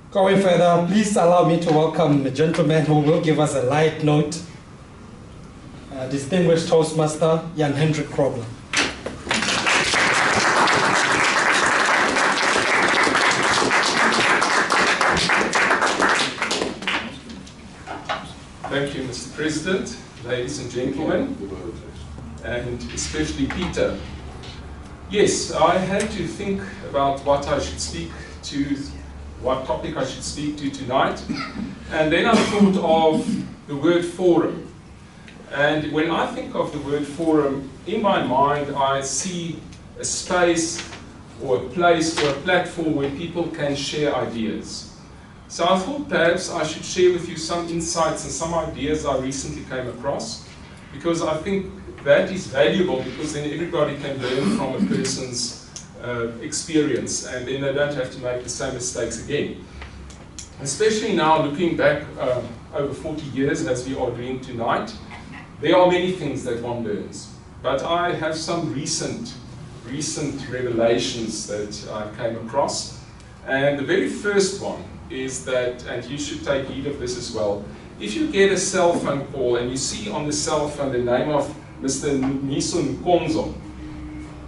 Going further, please allow me to welcome a gentleman who will give us a light note. Distinguished Toastmaster, Hendrik Grobler. Thank you, Mr. President, ladies and gentlemen, and especially Peter. Yes, I had to think about what I should speak to, what topic I should speak to tonight, and then I thought of the word forum. And when I think of the word forum, in my mind I see a space or a place or a platform where people can share ideas. So I thought perhaps I should share with you some insights and some ideas I recently came across, because I think that is valuable, because then everybody can learn from a person's experience, and then they don't have to make the same mistakes again. Especially now, looking back over 40 years as we are doing tonight, there are many things that one learns, but I have some recent revelations that I came across. And the very first one is that, and you should take heed of this as well, if you get a cell phone call and you see on the cell phone the name of Mr. Niso Nkonzo,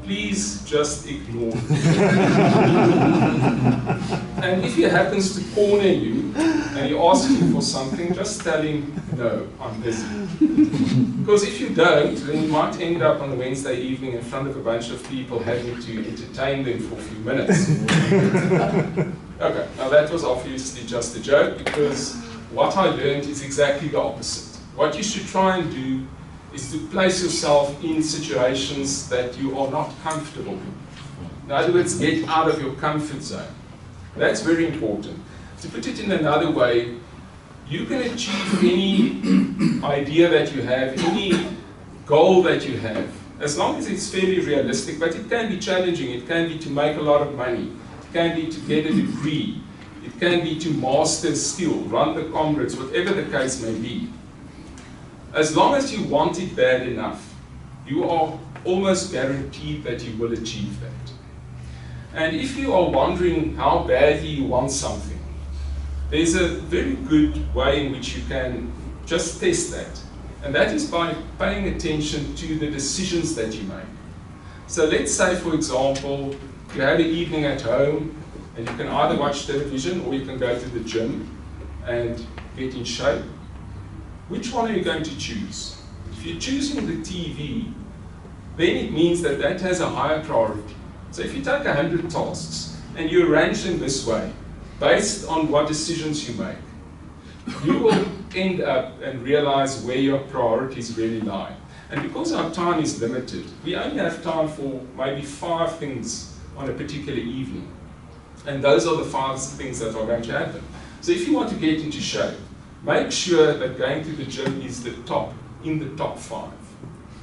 please just ignore it. And if he happens to corner you and he asks you for something, just tell him, no, I'm busy. Because if you don't, then you might end up on a Wednesday evening in front of a bunch of people having to entertain them for a few minutes. Okay, now that was obviously just a joke, because what I learned is exactly the opposite. What you should try and do is to place yourself in situations that you are not comfortable in. In other words, get out of your comfort zone. That's very important. To put it in another way, you can achieve any idea that you have, any goal that you have, as long as it's fairly realistic, but it can be challenging. It can be to make a lot of money. It can be to get a degree. It can be to master a skill, run the comrades, whatever the case may be. As long as you want it bad enough, you are almost guaranteed that you will achieve that. And if you are wondering how badly you want something, there's a very good way in which you can just test that. And that is by paying attention to the decisions that you make. So let's say, for example, you have an evening at home and you can either watch television or you can go to the gym and get in shape. Which one are you going to choose? If you're choosing the TV, then it means that that has a higher priority. So if you take 100 tasks and you arrange them this way, based on what decisions you make, you will end up and realize where your priorities really lie. And because our time is limited, we only have time for maybe 5 things on a particular evening. And those are the 5 things that are going to happen. So if you want to get into shape, make sure that going to the gym is in the top 5.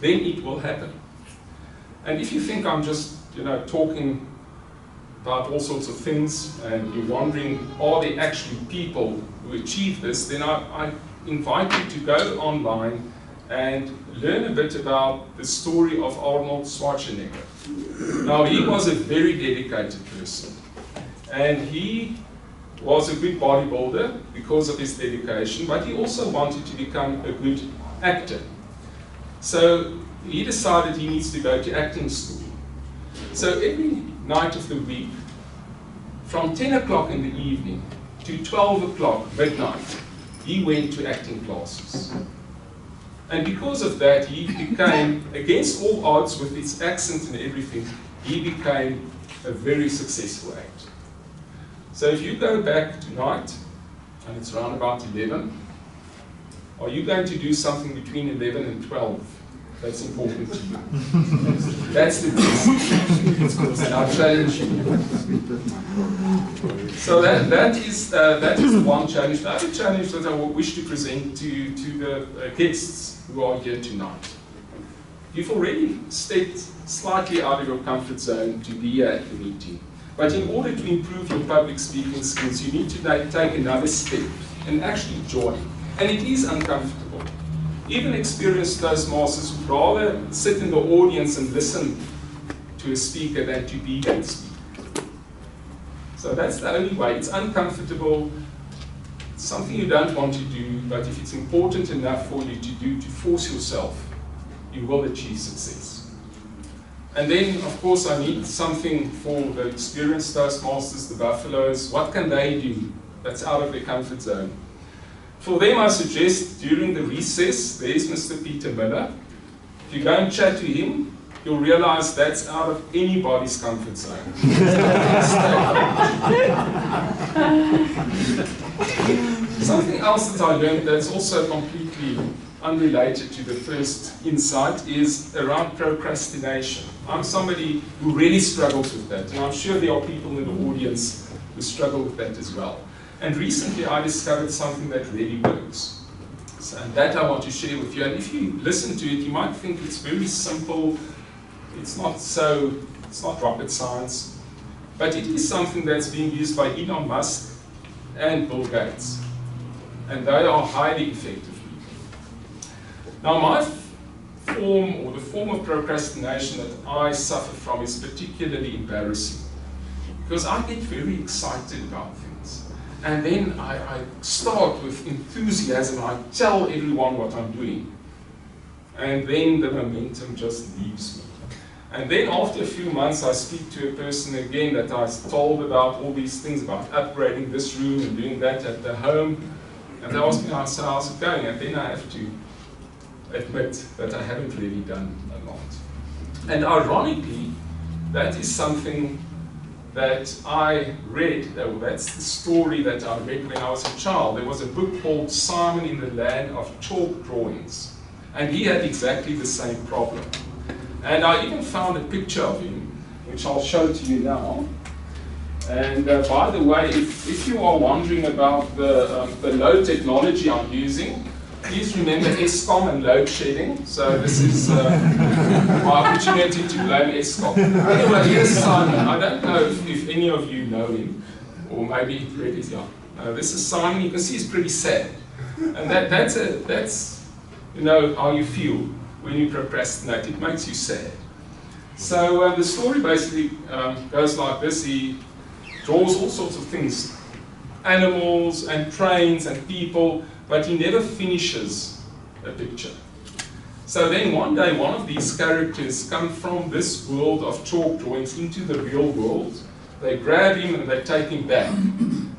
Then it will happen. And if you think I'm just, talking about all sorts of things, and you're wondering, are there actually people who achieve this, then I invite you to go online and learn a bit about the story of Arnold Schwarzenegger. Now, he was a very dedicated person, and he was a good bodybuilder because of his dedication, but he also wanted to become a good actor. So he decided he needs to go to acting school. So every night of the week, from 10 o'clock in the evening to 12 o'clock midnight, he went to acting classes. And because of that, he became, against all odds with his accent and everything, he became a very successful actor. So if you go back tonight, and it's around about 11, are you going to do something between 11 and 12 that's important to you? That's the test. And I challenge you. So that is the one challenge. The other challenge that I wish to present to the guests who are here tonight. You've already stepped slightly out of your comfort zone to be here at the meeting. But in order to improve your public speaking skills, you need to take another step and actually join. And it is uncomfortable. Even experienced Toastmasters would rather sit in the audience and listen to a speaker than to be that speaker. So that's the only way. It's uncomfortable, it's something you don't want to do, but if it's important enough for you to do, to force yourself, you will achieve success. And then, of course, I need something for the experienced Toastmasters, the Buffaloes. What can they do that's out of their comfort zone? For them, I suggest during the recess, there's Mr. Peter Miller. If you go and chat to him, you'll realize that's out of anybody's comfort zone. Something else that I learned that's also completely unrelated to the first insight is around procrastination. I'm somebody who really struggles with that, and I'm sure there are people in the audience who struggle with that as well. And recently I discovered something that really works. And that I want to share with you. And if you listen to it, you might think it's very simple, it's not rocket science, but it is something that's being used by Elon Musk and Bill Gates. And they are highly effective. Now my form, or the form of procrastination that I suffer from, is particularly embarrassing, because I get very excited about things. And then I start with enthusiasm, I tell everyone what I'm doing. And then the momentum just leaves me. And then after a few months I speak to a person again that I told about all these things, about upgrading this room and doing that at the home. And they ask me, how's it going? And then I have to admit that I haven't really done a lot. And ironically, that is something that I read, that's the story that I read when I was a child. There was a book called Simon in the Land of Chalk Drawings, and he had exactly the same problem. And I even found a picture of him, which I'll show to you now. And by the way, if you are wondering about the low technology I'm using, please remember ESCOM and load shedding. So this is my opportunity to blame ESCOM. Anyway, here's Simon. I don't know if any of you know him, or maybe read his yarn. This is Simon. You can see he's pretty sad, and that's you know how you feel when you procrastinate. It makes you sad. So the story basically goes like this. He draws all sorts of things, animals and trains and people, but he never finishes a picture. So then one day, one of these characters come from this world of chalk drawings into the real world. They grab him and they take him back.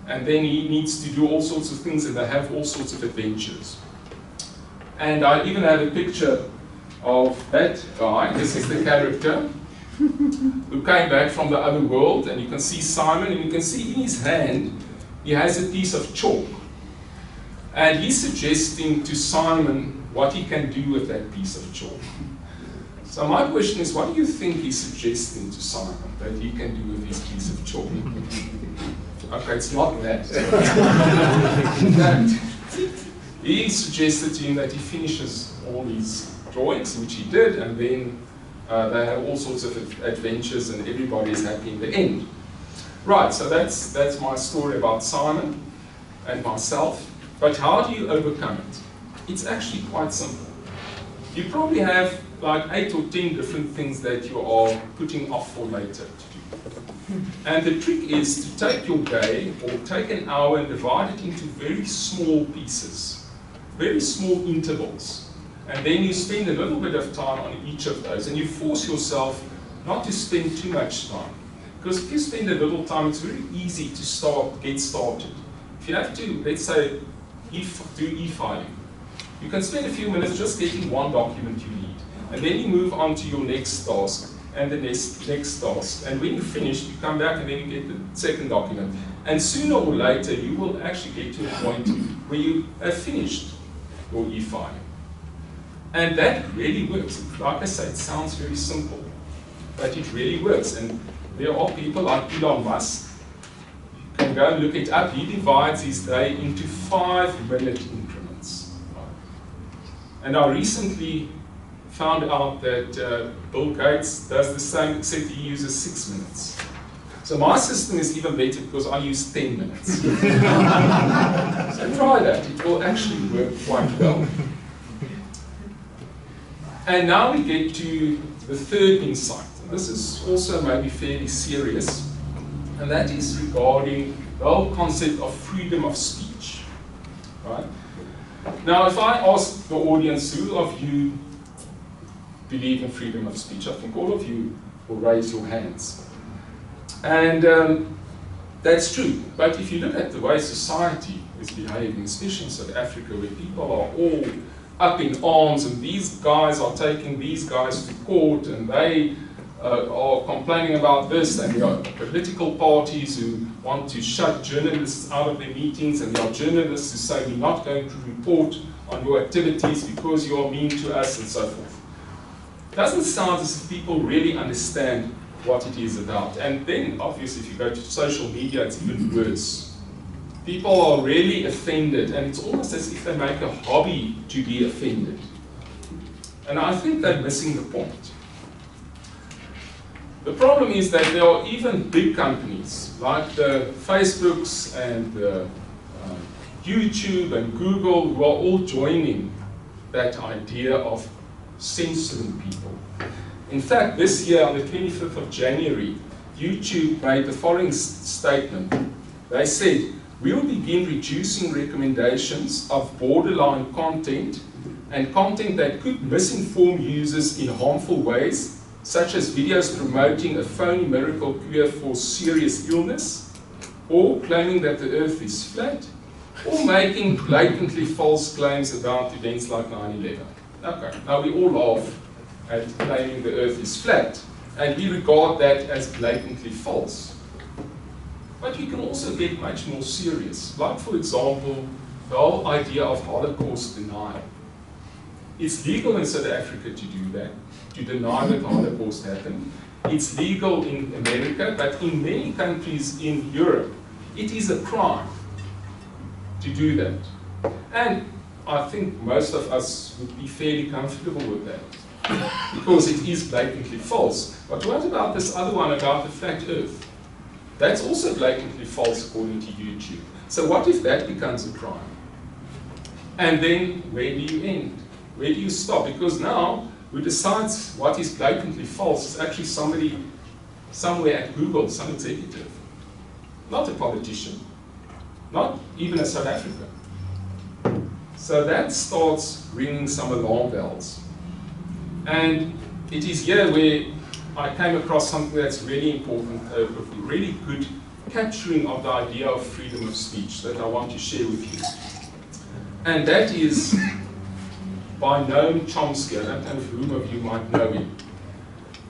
And then he needs to do all sorts of things, and they have all sorts of adventures. And I even have a picture of that guy. This is the character who came back from the other world, and you can see Simon, and you can see in his hand, he has a piece of chalk. And he's suggesting to Simon what he can do with that piece of chalk. So my question is, what do you think he's suggesting to Simon that he can do with his piece of chalk? Okay, it's not that. He suggested to him that he finishes all these drawings, which he did, and then they have all sorts of adventures, and everybody is happy in the end. Right, so that's my story about Simon and myself. But how do you overcome it? It's actually quite simple. You probably have like 8 or 10 different things that you are putting off for later to do. And the trick is to take your day, or take an hour, and divide it into very small pieces, very small intervals. And then you spend a little bit of time on each of those, and you force yourself not to spend too much time. Because if you spend a little time, it's very easy to get started. If you have to, let's say, do e-filing, you can spend a few minutes just getting one document you need, and then you move on to your next task and the next task, and when you're finished, you come back and then you get the second document, and sooner or later you will actually get to a point where you have finished your e-filing. And that really works. Like I say, it sounds very simple, but it really works. And there are people like Elon Musk. You can go and look it up. He divides his day into 5-minute increments. And I recently found out that Bill Gates does the same, except he uses 6 minutes. So my system is even better because I use 10 minutes. So try that. It will actually work quite well. And now we get to the third insight. And this is also maybe fairly serious. and that is regarding the whole concept of freedom of speech. Right? Now, if I ask the audience, who of you believe in freedom of speech? I think all of you will raise your hands. And that's true. But if you look at the way society is behaving, especially in South Africa, where people are all up in arms, and these guys are taking these guys to court, and they are complaining about this, and there are political parties who want to shut journalists out of their meetings, and there are journalists who say, we're not going to report on your activities because you are mean to us, and so forth. It doesn't sound as if people really understand what it is about. And then, obviously, if you go to social media, it's even worse. People are really offended, and it's almost as if they make a hobby to be offended. And I think they're missing the point. The problem is that there are even big companies, like the Facebooks and the YouTube and Google, who are all joining that idea of censoring people. In fact, this year, on the 25th of January, YouTube made the following statement. They said, we'll begin reducing recommendations of borderline content and content that could misinform users in harmful ways, such as videos promoting a phony miracle cure for serious illness, or claiming that the earth is flat, or making blatantly false claims about events like 9/11. Okay, now we all laugh at claiming the earth is flat, and we regard that as blatantly false. But you can also get much more serious, like, for example, the whole idea of Holocaust denial. It's legal in South Africa to do that, to deny that the Holocaust happened. It's legal in America, but in many countries in Europe, it is a crime to do that. And I think most of us would be fairly comfortable with that, because it is blatantly false. But what about this other one about the flat earth? That's also blatantly false according to YouTube. So what if that becomes a crime? And then where do you end? Where do you stop? Because now, who decides what is blatantly false is actually somebody somewhere at Google, some executive. Not a politician. Not even a South African. So that starts ringing some alarm bells. And it is here where I came across something that's really important, a really good capturing of the idea of freedom of speech that I want to share with you. And that is by Noam Chomsky. I don't know whom of you might know him.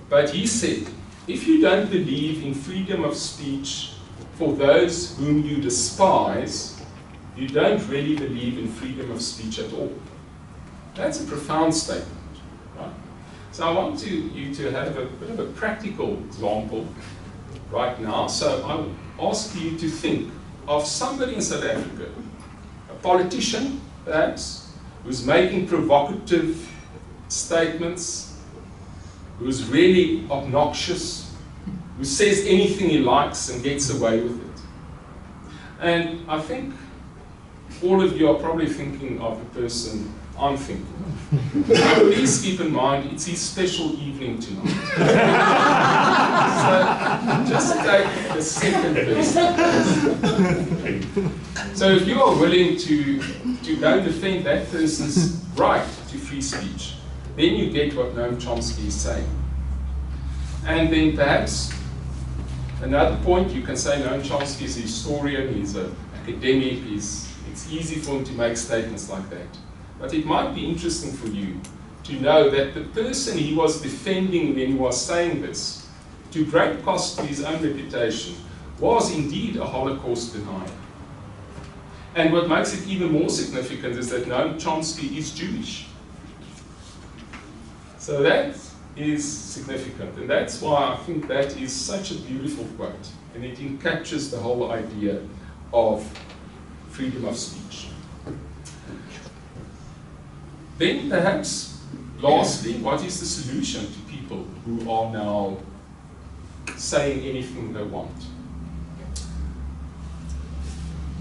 But he said, if you don't believe in freedom of speech for those whom you despise, you don't really believe in freedom of speech at all. That's a profound statement. Right? So I want you to have a bit of a practical example right now. So I would ask you to think of somebody in South Africa, a politician perhaps, who's making provocative statements, who's really obnoxious, who says anything he likes and gets away with it. And I think all of you are probably thinking of the person I'm thinking of. But please keep in mind, it's his special evening tonight. So just take a second person. So if you are willing to go defend that person's right to free speech, then you get what Noam Chomsky is saying. And then perhaps another point, you can say Noam Chomsky is a historian, he's an academic, it's easy for him to make statements like that. But it might be interesting for you to know that the person he was defending when he was saying this, to great cost to his own reputation, was indeed a Holocaust denier. And what makes it even more significant is that Noam Chomsky is Jewish. So that is significant, and that's why I think that is such a beautiful quote, and it encaptures the whole idea of freedom of speech. Then perhaps, lastly, what is the solution to people who are now saying anything they want?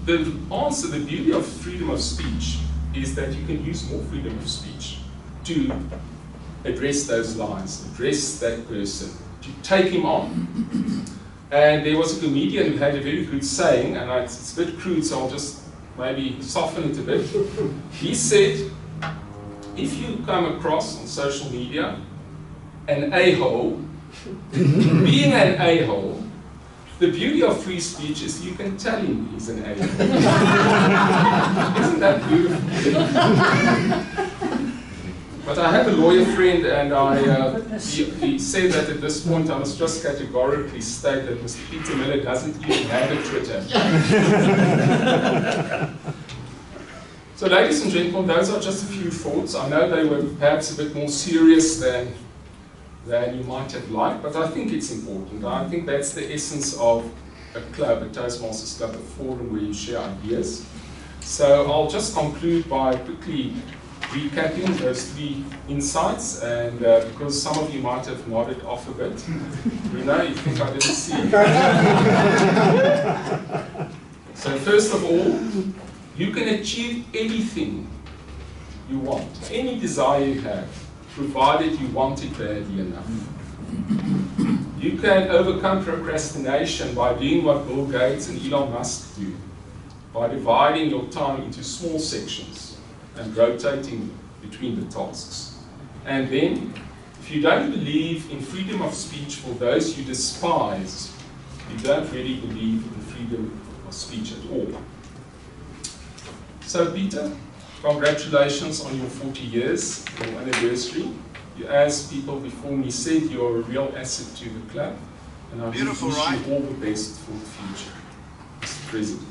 The answer, the beauty of freedom of speech is that you can use more freedom of speech to address those lies, address that person, to take him on. And there was a comedian who had a very good saying, and it's a bit crude, so I'll just maybe soften it a bit. He said, if you come across on social media an a-hole, being an a-hole, the beauty of free speech is you can tell him he's an a-hole. Isn't that beautiful? But I have a lawyer friend, and he said that at this point I must just categorically state that Mr. Peter Miller doesn't even have a Twitter. So ladies and gentlemen, those are just a few thoughts. I know they were perhaps a bit more serious than you might have liked, but I think it's important. I think that's the essence of a club, a Toastmasters Club, a forum where you share ideas. So I'll just conclude by quickly recapping those 3 insights, and because some of you might have nodded off a bit, you think I didn't see. So first of all, you can achieve anything you want, any desire you have, provided you want it badly enough. You can overcome procrastination by doing what Bill Gates and Elon Musk do, by dividing your time into small sections and rotating between the tasks. And then, if you don't believe in freedom of speech for those you despise, you don't really believe in freedom of speech at all. So Peter, congratulations on your 40 years, your anniversary. You, as people before me said, you're a real asset to the club, and I wish you all the best for the future, Mr. President.